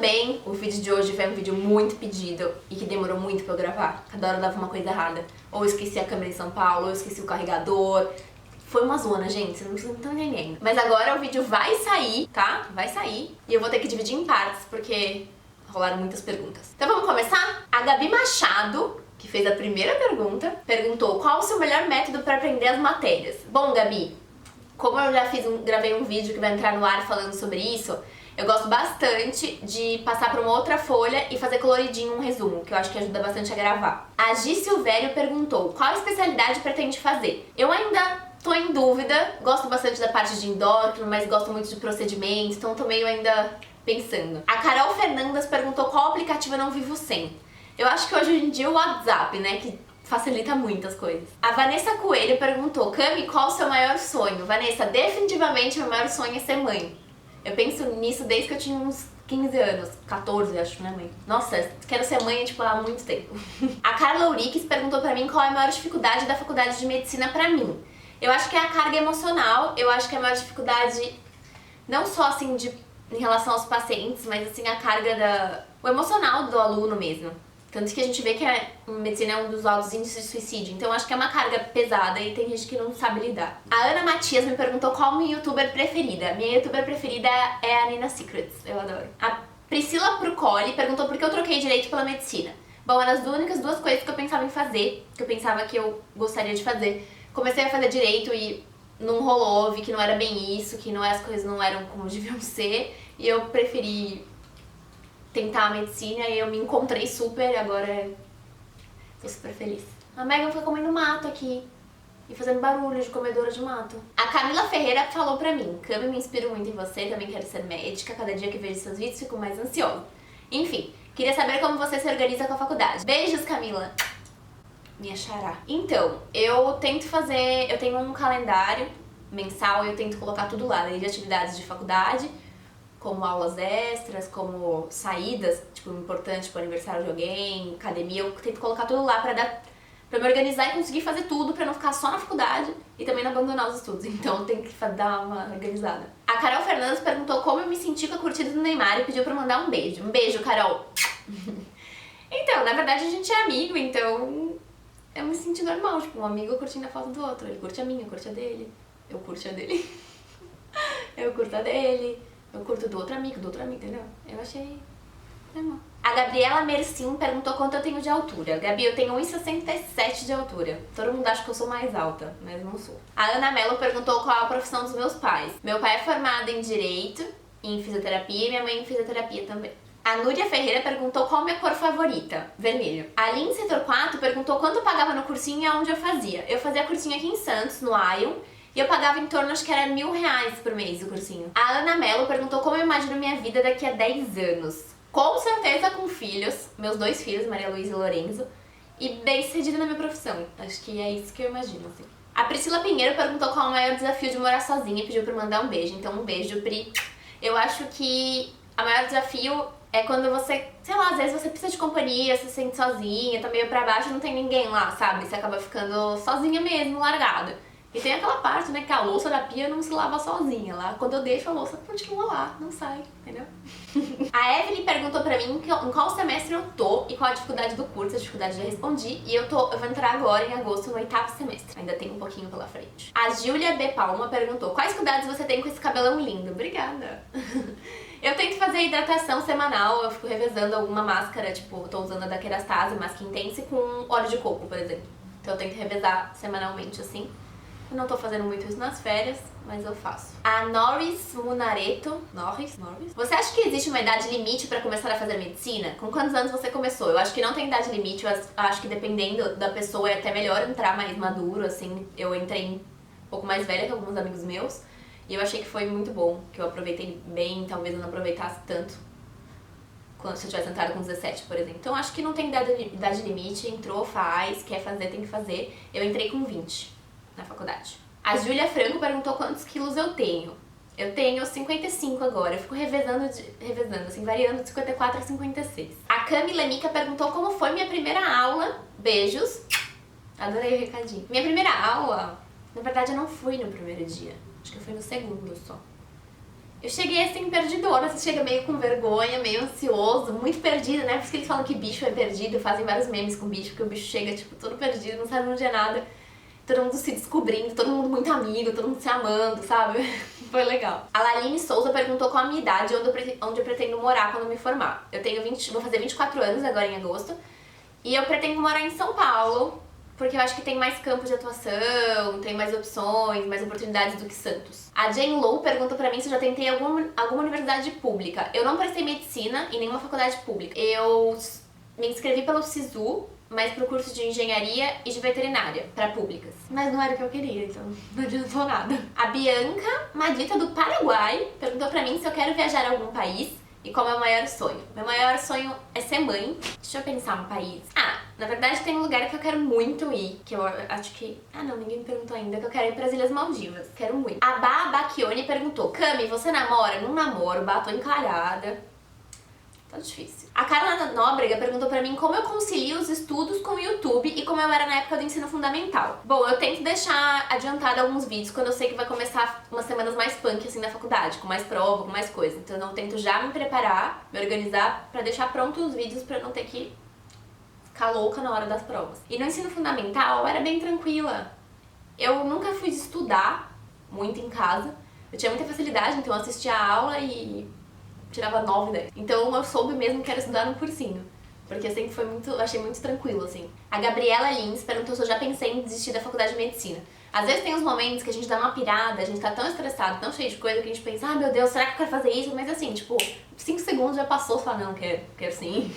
bem? O vídeo de hoje foi um vídeo muito pedido e que demorou muito pra eu gravar. Cada hora eu dava uma coisa errada. Ou eu esqueci a câmera em São Paulo, ou eu esqueci o carregador. Foi uma zona, gente, vocês não estão entendendo. Mas agora o vídeo vai sair, tá? Vai sair. E eu vou ter que dividir em partes, porque rolaram muitas perguntas. Então vamos começar? A Gabi Machado, que fez a primeira pergunta, perguntou: qual o seu melhor método para aprender as matérias? Bom, Gabi, como eu já gravei um vídeo que vai entrar no ar falando sobre isso, eu gosto bastante de passar para uma outra folha e fazer coloridinho um resumo, que eu acho que ajuda bastante a gravar. A Gi Silvério perguntou: qual especialidade pretende fazer? Eu ainda tô em dúvida, gosto bastante da parte de endócrino, mas gosto muito de procedimentos, então tô meio ainda pensando. A Carol Fernandes perguntou qual aplicativo eu não vivo sem. Eu acho que hoje em dia o WhatsApp, né, que facilita muitas coisas. A Vanessa Coelho perguntou: Cami, qual o seu maior sonho? Vanessa, definitivamente meu maior sonho é ser mãe. Eu penso nisso desde que eu tinha uns 15 anos, 14 acho, né, mãe? Nossa, quero ser mãe, tipo, há muito tempo. A Carla Uriques perguntou pra mim qual é a maior dificuldade da faculdade de medicina pra mim. Eu acho que é a carga emocional, eu acho que é a maior dificuldade, não só assim em relação aos pacientes, mas assim a carga o emocional do aluno mesmo. Tanto que a gente vê que a medicina é um dos altos índices de suicídio, então acho que é uma carga pesada e tem gente que não sabe lidar. A Ana Matias me perguntou qual minha youtuber preferida. Minha youtuber preferida é a Nina Secrets, eu adoro. A Priscila Prucoli perguntou por que eu troquei direito pela medicina. Bom, eram as únicas duas coisas que eu pensava em fazer, que eu pensava que eu gostaria de fazer. Comecei a fazer direito e não rolou, vi que não era bem isso, que as coisas não eram como deviam ser, e eu preferi tentar a medicina e eu me encontrei super e agora tô super feliz. A Megan foi comendo mato aqui e fazendo barulho de comedora de mato. A Camila Ferreira falou pra mim: Cami, me inspiro muito em você, também quero ser médica, cada dia que vejo seus vídeos fico mais ansiosa. Enfim, queria saber como você se organiza com a faculdade. Beijos, Camila! Minha xará. Então, eu tenho um calendário mensal e eu tento colocar tudo lá, de atividades de faculdade, como aulas extras, como saídas, tipo, importante, tipo, aniversário de alguém, academia, eu tento colocar tudo lá pra me organizar e conseguir fazer tudo, pra não ficar só na faculdade e também não abandonar os estudos, então tem que dar uma organizada. A Carol Fernandes perguntou como eu me senti com a curtida do Neymar e pediu pra mandar um beijo. Um beijo, Carol! Então, na verdade a gente é amigo, então eu me senti normal, tipo, um amigo curtindo a foto do outro. Ele curte a minha, eu curto a dele, eu curto a dele, eu curto a dele, eu curto do outro amigo, entendeu? Eu achei normal. A Gabriela Mercim perguntou quanto eu tenho de altura. Gabi, eu tenho 1,67 de altura. Todo mundo acha que eu sou mais alta, mas não sou. A Ana Mello perguntou qual a profissão dos meus pais. Meu pai é formado em Direito, em Fisioterapia, e minha mãe em Fisioterapia também. A Núria Ferreira perguntou qual minha cor favorita. Vermelho. A Lin Setor 4 perguntou quanto eu pagava no cursinho e aonde eu fazia. Eu fazia cursinho aqui em Santos, no Ion, e eu pagava em torno, acho que era R$1.000 por mês o cursinho. A Ana Mello perguntou como eu imagino minha vida daqui a 10 anos. Com certeza com filhos, meus 2 filhos, Maria Luísa e Lorenzo, e bem sucedida na minha profissão. Acho que é isso que eu imagino, assim. A Priscila Pinheiro perguntou qual é o maior desafio de morar sozinha e pediu pra mandar um beijo. Então um beijo, Pri. Eu acho que o maior desafio é quando você, sei lá, às vezes você precisa de companhia, você se sente sozinha, tá meio pra baixo, não tem ninguém lá, sabe? Você acaba ficando sozinha mesmo, largada. E tem aquela parte, né, que a louça da pia não se lava sozinha lá. Quando eu deixo a louça, continua lá, não sai, entendeu? A Evelyn perguntou pra mim em qual semestre eu tô e qual a dificuldade do curso. A dificuldade já respondi. E eu vou entrar agora, em agosto, no 8º semestre. Ainda tem um pouquinho pela frente. A Júlia B. Palma perguntou: quais cuidados você tem com esse cabelão lindo? Obrigada! Eu tento fazer hidratação semanal, eu fico revezando alguma máscara, tipo, eu tô usando a da Kerastase, Máscara Intense, com óleo de coco, por exemplo. Então eu tento revezar semanalmente, assim. Eu não tô fazendo muito isso nas férias, mas eu faço. A Norris Munareto... Norris? Você acha que existe uma idade limite pra começar a fazer medicina? Com quantos anos você começou? Eu acho que não tem idade limite, eu acho que dependendo da pessoa é até melhor entrar mais maduro, assim. Eu entrei um pouco mais velha que alguns amigos meus, e eu achei que foi muito bom, que eu aproveitei bem, talvez eu não aproveitasse tanto quando se eu tivesse entrado com 17, por exemplo. Então acho que não tem idade limite, entrou, faz, quer fazer, tem que fazer. Eu entrei com 20 na faculdade. A Júlia Franco perguntou quantos quilos eu tenho. Eu tenho 55 agora, eu fico revezando, assim, variando de 54 a 56. A Camila Mica perguntou como foi minha primeira aula. Beijos. Adorei o recadinho. Minha primeira aula, na verdade eu não fui no primeiro dia. Acho que eu fui no segundo só. Eu cheguei assim perdidona, você chega meio com vergonha, meio ansioso, muito perdido, né? Por isso que eles falam que bicho é perdido, fazem vários memes com bicho, porque o bicho chega, tipo, todo perdido, não sabe onde é nada. Todo mundo se descobrindo, todo mundo muito amigo, todo mundo se amando, sabe? Foi legal. A Laline Souza perguntou qual a minha idade e onde eu pretendo morar quando me formar. Eu tenho vou fazer 24 anos agora em agosto. E eu pretendo morar em São Paulo, porque eu acho que tem mais campo de atuação, tem mais opções, mais oportunidades do que Santos. A Jane Low perguntou pra mim se eu já tentei alguma universidade pública. Eu não prestei medicina em nenhuma faculdade pública. Eu me inscrevi pelo SISU, mas pro curso de engenharia e de veterinária, pra públicas. Mas não era o que eu queria, então não adiantou nada. A Bianca Madrita do Paraguai perguntou pra mim se eu quero viajar a algum país e qual é o maior sonho. Meu maior sonho é ser mãe. Deixa eu pensar um país. Na verdade tem um lugar que eu quero muito ir, que eu acho que... não, ninguém me perguntou ainda, que eu quero ir pras Ilhas Maldivas. Quero muito. A Bá Bacchione perguntou, Cami, você namora? Não namoro, tô encalhada. Tá difícil. A Carla Nóbrega perguntou pra mim como eu concilio os estudos com o YouTube e como eu era na época do ensino fundamental. Bom, eu tento deixar adiantado alguns vídeos quando eu sei que vai começar umas semanas mais punk assim na faculdade, com mais prova, com mais coisa. Então eu tento já me preparar, me organizar pra deixar prontos os vídeos pra não ter que ficar louca na hora das provas. E no ensino fundamental eu era bem tranquila. Eu nunca fui estudar muito em casa. Eu tinha muita facilidade, então eu assistia a aula e tirava 9, 10. Então eu soube mesmo que era estudar no cursinho. Porque sempre foi achei muito tranquilo, assim. A Gabriela Lins perguntou se eu já pensei em desistir da faculdade de medicina. Às vezes tem uns momentos que a gente dá uma pirada, a gente tá tão estressado, tão cheio de coisa, que a gente pensa, meu Deus, será que eu quero fazer isso? Mas assim, tipo, 5 segundos já passou, você fala, não, quero sim.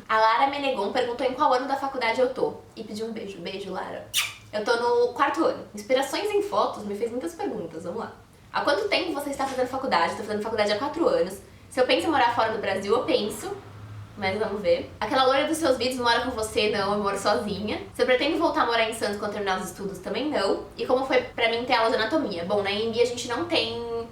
A Lara Menegon perguntou em qual ano da faculdade eu tô. E pediu um beijo. Beijo, Lara. Eu tô no 4º ano. Inspirações em Fotos me fez muitas perguntas, vamos lá. Há quanto tempo você está fazendo faculdade? Tô fazendo faculdade há 4 anos. Se eu penso em morar fora do Brasil, eu penso, mas vamos ver. Aquela loira dos seus vídeos mora com você? Não, eu moro sozinha. Se eu pretendo voltar a morar em Santos quando terminar os estudos? Também não. E como foi pra mim ter aula de anatomia? Bom, na EMB a gente não tem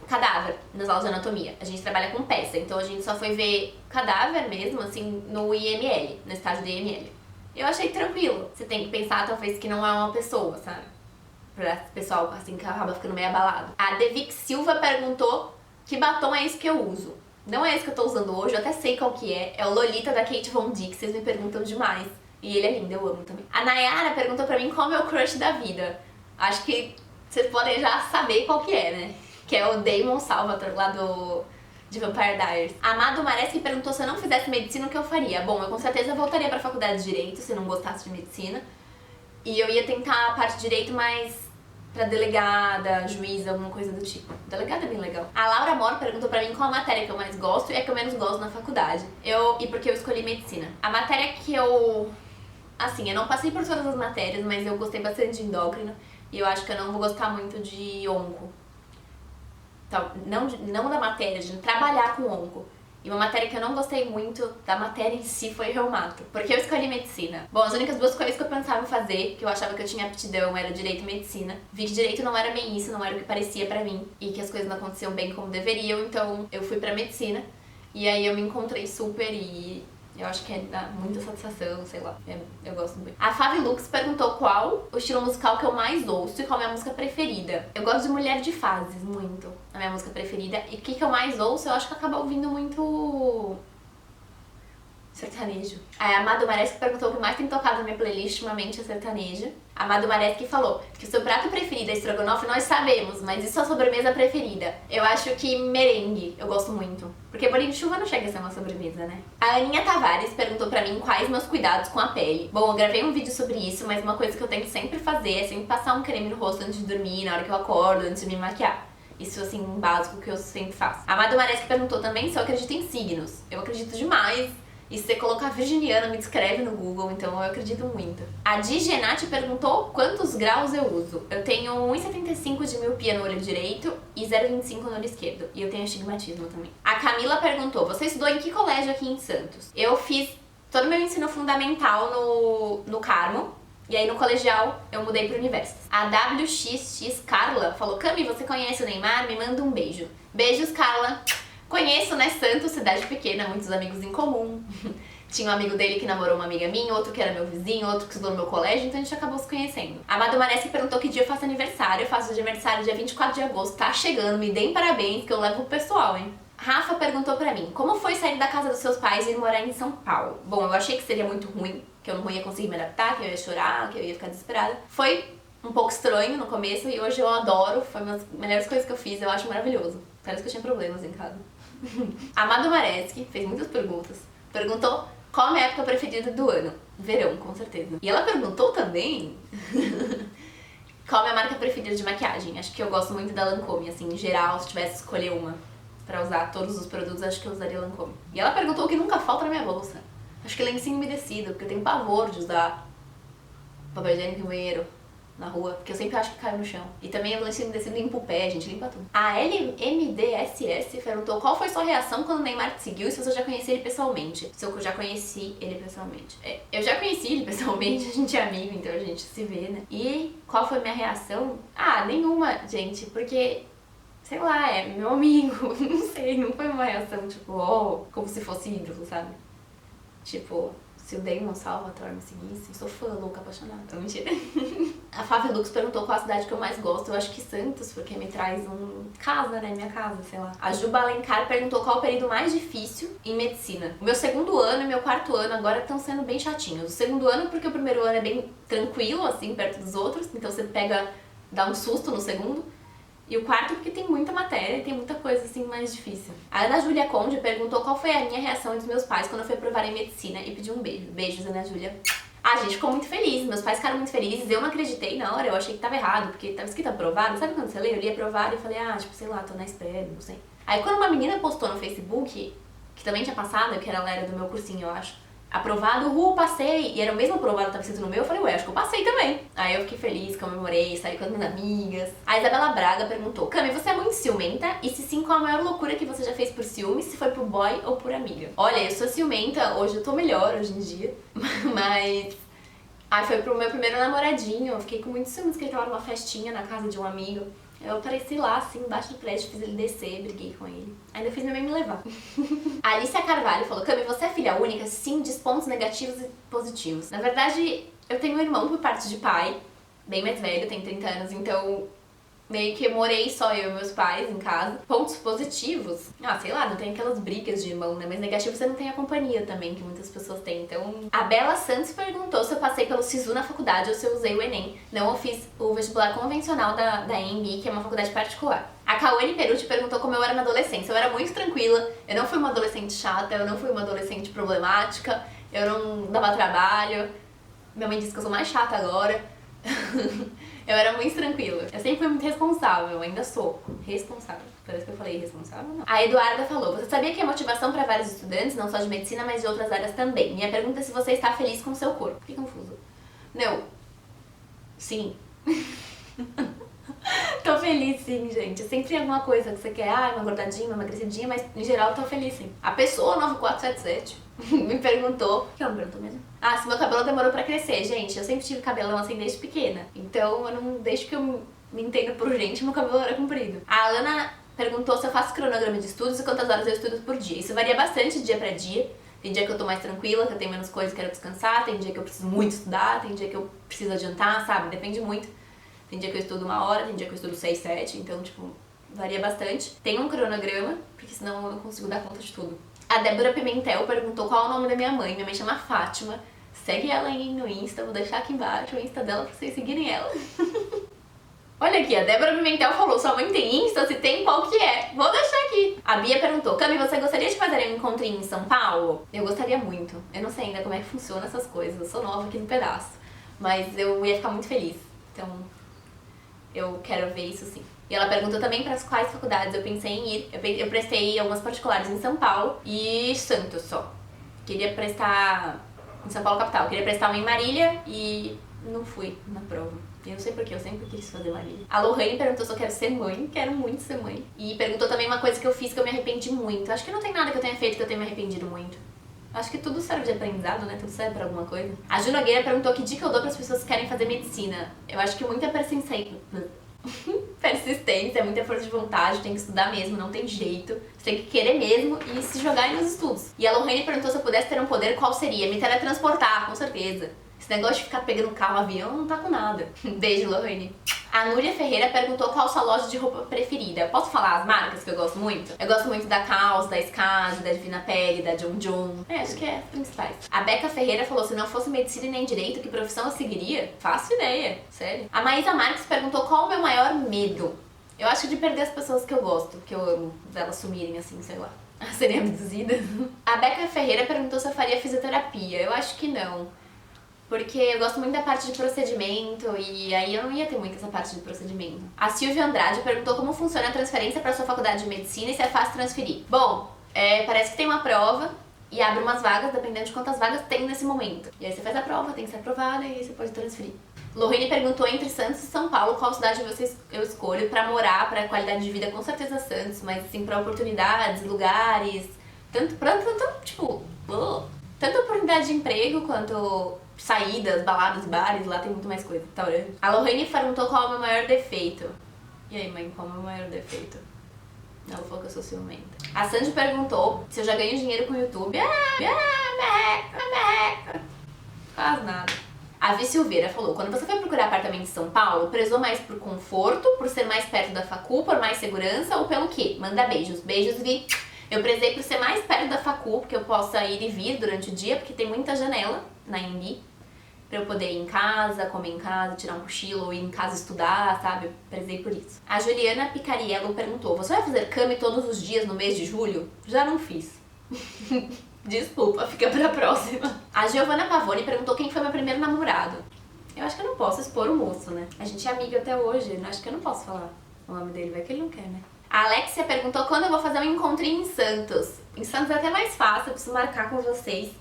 cadáver nas aulas de anatomia. A gente trabalha com peça, então a gente só foi ver cadáver mesmo, assim, no IML, no estágio de IML. Eu achei tranquilo. Você tem que pensar, talvez, que não é uma pessoa, sabe? Pra pessoal, assim, que acaba ficando meio abalado. A Devic Silva perguntou que batom é esse que eu uso. Não é esse que eu tô usando hoje, eu até sei qual que é. É o Lolita da Kate Von D, que vocês me perguntam demais. E ele é lindo, eu amo também. A Nayara perguntou pra mim qual é o meu crush da vida. Acho que vocês podem já saber qual que é, né? Que é o Damon Salvatore, lá de Vampire Diaries. A Amado Mares que perguntou se eu não fizesse medicina, o que eu faria? Bom, eu com certeza voltaria pra faculdade de Direito, se não gostasse de medicina. E eu ia tentar a parte de Direito mais pra delegada, juíza, alguma coisa do tipo. Delegada é bem legal. A Laura Moro perguntou pra mim qual a matéria que eu mais gosto e a que eu menos gosto na faculdade. E porque eu escolhi medicina. A matéria que eu... Assim, eu não passei por todas as matérias, mas eu gostei bastante de endócrino. E eu acho que eu não vou gostar muito de onco. Então, não da matéria, de trabalhar com onco. E uma matéria que eu não gostei muito da matéria em si foi reumato. Porque eu escolhi medicina. Bom, as únicas 2 coisas que eu pensava em fazer, que eu achava que eu tinha aptidão, era direito e medicina. Vi que direito não era bem isso, não era o que parecia pra mim. E que as coisas não aconteciam bem como deveriam, então eu fui pra medicina. E aí eu me encontrei super e eu acho que dá muita satisfação, sei lá. Eu gosto muito. A Favi Lux perguntou qual o estilo musical que eu mais ouço e qual a minha música preferida. Eu gosto de Mulher de Fases, muito. A minha música preferida. E o que eu mais ouço, eu acho que eu acabo ouvindo muito sertanejo. A Amado Mares que perguntou o que mais tem tocado na minha playlist ultimamente é sertanejo. A Amado Mares que falou que o seu prato preferido é estrogonofe, nós sabemos, mas e sua sobremesa preferida? Eu acho que merengue, eu gosto muito. Porque bolinho de chuva não chega a ser uma sobremesa, né? A Aninha Tavares perguntou pra mim quais meus cuidados com a pele. Bom, eu gravei um vídeo sobre isso, mas uma coisa que eu tento sempre fazer é sempre passar um creme no rosto antes de dormir, na hora que eu acordo, antes de me maquiar. Isso, assim, um básico que eu sempre faço. A Amado Mares que perguntou também se eu acredito em signos. Eu acredito demais. E se você colocar virginiana, me descreve no Google, então eu acredito muito. A Digenati perguntou quantos graus eu uso. Eu tenho 1,75 de miopia no olho direito e 0,25 no olho esquerdo. E eu tenho astigmatismo também. A Camila perguntou, você estudou em que colégio aqui em Santos? Eu fiz todo o meu ensino fundamental no Carmo. E aí no colegial eu mudei pro Universas. A WXX Carla falou, Cami, você conhece o Neymar? Me manda um beijo. Beijos, Carla. Conheço, né, Santos, cidade pequena, muitos amigos em comum. Tinha um amigo dele que namorou uma amiga minha, outro que era meu vizinho, outro que estudou no meu colégio, então a gente acabou se conhecendo. A Amado Mareschi perguntou que dia eu faço aniversário. Eu faço de aniversário dia 24 de agosto, tá chegando, me deem parabéns que eu levo pro pessoal, hein? Rafa perguntou pra mim, como foi sair da casa dos seus pais e ir morar em São Paulo? Bom, eu achei que seria muito ruim, que eu não ia conseguir me adaptar, que eu ia chorar, que eu ia ficar desesperada. Foi um pouco estranho no começo e hoje eu adoro, foi uma das melhores coisas que eu fiz, eu acho maravilhoso. Parece que eu tinha problemas em casa. Amado Mareschi fez muitas perguntas. Perguntou qual a minha época preferida do ano. Verão, com certeza. E ela perguntou também qual a minha marca preferida de maquiagem. Acho que eu gosto muito da Lancôme, assim, em geral, se tivesse que escolher uma pra usar todos os produtos, acho que eu usaria Lancôme. E ela perguntou o que nunca falta na minha bolsa. Acho que lencinho umedecido, porque eu tenho pavor de usar papel higiênico em banheiro, na rua, porque eu sempre acho que cai no chão. E também o lencinho umedecido limpa o pé, a gente limpa tudo. A LMDSS perguntou qual foi sua reação quando o Neymar te seguiu e se você já conhecia ele pessoalmente. Se eu já conheci ele pessoalmente. Eu já conheci ele pessoalmente, a gente é amigo, então a gente se vê, né? E qual foi minha reação? Ah, nenhuma, gente, porque... sei lá, é meu amigo, não sei, não foi uma reação tipo, oh, como se fosse ídolo, sabe? Tipo, se o Damon Salvatore me seguisse, eu sou fã, louca, apaixonada. Não, mentira. A Fábio Lux perguntou qual a cidade que eu mais gosto. Eu acho que Santos, porque me traz casa, né? Minha casa, sei lá. A Juba Alencar perguntou qual o período mais difícil em medicina. O meu segundo ano e meu quarto ano agora estão sendo bem chatinhos. O segundo ano porque o primeiro ano é bem tranquilo, assim, perto dos outros. Então você dá um susto no segundo. E o quarto porque tem muita matéria e tem muita coisa assim mais difícil. A Ana Júlia Conde perguntou qual foi a minha reação dos meus pais quando eu fui aprovar em medicina e pediu um beijo. Beijos, Ana Júlia. A gente ficou muito feliz, meus pais ficaram muito felizes. Eu não acreditei na hora, eu achei que tava errado, porque tava escrito aprovado. Sabe quando você lê? Eu li aprovado e falei, tipo, sei lá, tô na espera, não sei. Aí quando uma menina postou no Facebook, que também tinha passado, que ela era do meu cursinho, eu acho, aprovado, passei. E era o mesmo aprovado que tava escrito no meu, eu falei, ué, acho que eu passei também. Aí eu fiquei feliz, comemorei, saí com as minhas amigas. A Isabela Braga perguntou, Cami, você é muito ciumenta? E se sim, qual a maior loucura que você já fez por ciúme? Se foi por boy ou por amiga? Olha, eu sou ciumenta, hoje eu tô melhor, hoje em dia. Mas... foi pro meu primeiro namoradinho, eu fiquei com muito ciúmes que ele tava numa festinha na casa de um amigo. Eu apareci lá, assim, embaixo do prédio, fiz ele descer, briguei com ele. Ainda fiz minha mãe me levar. A Alicia Carvalho falou, Cami, você é filha única? Sim, diz pontos negativos e positivos. Na verdade, eu tenho um irmão por parte de pai, bem mais velho, tem 30 anos, então... meio que eu morei só eu e meus pais em casa. Pontos positivos? Sei lá, não tem aquelas brigas de irmão, né? Mas negativo você não tem a companhia também, que muitas pessoas têm. Então, a Bela Santos perguntou se eu passei pelo SISU na faculdade ou se eu usei o Enem. Não, eu fiz o vestibular convencional da EMB, que é uma faculdade particular. A Cauane Perucci perguntou como eu era na adolescência. Eu era muito tranquila, eu não fui uma adolescente chata, eu não fui uma adolescente problemática, eu não dava trabalho. Minha mãe disse que eu sou mais chata agora. Eu era muito tranquila. Eu sempre fui muito responsável, ainda sou responsável. Parece que eu falei responsável, não. A Eduarda falou, você sabia que é motivação para vários estudantes, não só de medicina, mas de outras áreas também. Minha pergunta é se você está feliz com o seu corpo. Fiquei confusa. Não. Sim. Tô feliz sim, gente. Sempre tem alguma coisa que você quer, uma gordadinha, uma emagrecidinha, mas em geral tô feliz sim. A pessoa 9477 me perguntou... O que ela me perguntou mesmo? Se meu cabelo demorou pra crescer. Gente, eu sempre tive cabelão assim desde pequena. Então, desde que eu me entendo por gente, meu cabelo era comprido. A Alana perguntou se eu faço cronograma de estudos e quantas horas eu estudo por dia. Isso varia bastante dia pra dia. Tem dia que eu tô mais tranquila, que eu tenho menos coisas, quero descansar. Tem dia que eu preciso muito estudar, tem dia que eu preciso adiantar, sabe? Depende muito. Tem dia que eu estudo 1 hora, tem dia que eu estudo 6, 7. Então, varia bastante. Tem um cronograma, porque senão eu não consigo dar conta de tudo. A Débora Pimentel perguntou qual é o nome da minha mãe. Minha mãe chama Fátima. Segue ela aí no Insta, vou deixar aqui embaixo o Insta dela pra vocês seguirem ela. Olha aqui, a Débora Pimentel falou, sua mãe tem Insta? Se tem, qual que é? Vou deixar aqui. A Bia perguntou, Cami, você gostaria de fazer um encontrinho em São Paulo? Eu gostaria muito. Eu não sei ainda como é que funciona essas coisas, eu sou nova aqui no pedaço. Mas eu ia ficar muito feliz. Então, eu quero ver isso sim. E ela perguntou também para as quais faculdades eu pensei em ir. Eu prestei algumas particulares em São Paulo e Santos só. Queria prestar em São Paulo capital. Queria prestar uma em Marília e não fui na prova. Eu não sei porquê, eu sempre quis fazer Marília. A Lohane perguntou se eu quero ser mãe. Quero muito ser mãe. E perguntou também uma coisa que eu fiz que eu me arrependi muito. Acho que não tem nada que eu tenha feito que eu tenha me arrependido muito. Acho que tudo serve de aprendizado, né? Tudo serve pra alguma coisa. A Ju Nogueira perguntou que dica eu dou pras pessoas que querem fazer medicina. Eu acho que muita Persistência, muita força de vontade, tem que estudar mesmo, não tem jeito. Você tem que querer mesmo e se jogar aí nos estudos. E a Lohane perguntou se eu pudesse ter um poder, qual seria? Me teletransportar, com certeza. Esse negócio de ficar pegando carro, avião, não tá com nada. Beijo, Lohane. A Núria Ferreira perguntou qual sua loja de roupa preferida. Posso falar as marcas que eu gosto muito? Eu gosto muito da Caos, da Skad, da Divina Pele, da John John. Acho que é as principais. A Beca Ferreira falou, se não fosse medicina e nem direito, que profissão eu seguiria? Faço ideia, sério. A Maísa Marques perguntou qual o meu maior medo. Eu acho de perder as pessoas que eu gosto, que eu amo, delas sumirem assim, sei lá. Serem abduzidas. A Beca Ferreira perguntou se eu faria fisioterapia. Eu acho que não. Porque eu gosto muito da parte de procedimento e aí eu não ia ter muito essa parte de procedimento. A Silvia Andrade perguntou como funciona a transferência para sua faculdade de medicina e se é fácil transferir. Bom, parece que tem uma prova e abre umas vagas, dependendo de quantas vagas tem nesse momento. E aí você faz a prova, tem que ser aprovada e aí você pode transferir. Lohane perguntou entre Santos e São Paulo qual cidade eu escolho pra morar, pra qualidade de vida, com certeza Santos, mas assim, pra oportunidades, lugares, tanto oportunidade de emprego quanto saídas, baladas, bares, lá tem muito mais coisa, restaurante. A Lohane perguntou qual é o meu maior defeito. E aí, mãe, qual é o meu maior defeito? Ela falou que eu sou ciumenta. A Sandy perguntou se eu já ganho dinheiro com o YouTube. Quase nada. A Vi Silveira falou, quando você foi procurar apartamento em São Paulo, prezou mais por conforto, por ser mais perto da facu, por mais segurança ou pelo quê? Manda beijos. Beijos, Vi. Eu prezei por ser mais perto da facu, porque eu possa ir e vir durante o dia, porque tem muita janela na Anhembi, pra eu poder ir em casa, comer em casa, tirar um cochilo, ou ir em casa estudar, sabe? Eu prezei por isso. A Juliana Picariello perguntou, você vai fazer cami todos os dias no mês de julho? Já não fiz. Desculpa, fica pra próxima. A Giovana Pavone perguntou quem foi meu primeiro namorado. Eu acho que eu não posso expor o moço, né? A gente é amiga até hoje, acho que eu não posso falar o nome dele, vai que ele não quer, né? A Alexia perguntou quando eu vou fazer um encontrinho em Santos. Em Santos é até mais fácil, eu preciso marcar com vocês.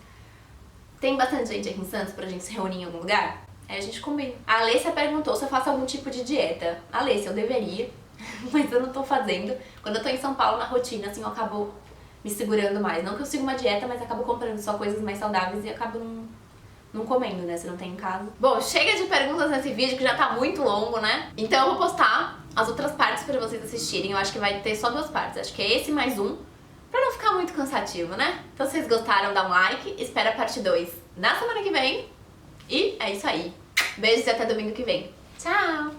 Tem bastante gente aqui em Santos pra gente se reunir em algum lugar? Aí a gente combina. A Alessia perguntou se eu faço algum tipo de dieta. Alessia, eu deveria, mas eu não tô fazendo. Quando eu tô em São Paulo, na rotina, assim, eu acabo me segurando mais. Não que eu siga uma dieta, mas acabo comprando só coisas mais saudáveis e acabo não comendo, né, se não tem em casa. Bom, chega de perguntas nesse vídeo que já tá muito longo, né? Então eu vou postar as outras partes pra vocês assistirem. Eu acho que vai ter só 2 partes. Acho que é esse mais um, pra não ficar muito cansativo, né? Então se vocês gostaram, dá um like. Espera a parte 2 na semana que vem. E é isso aí. Beijos e até domingo que vem. Tchau!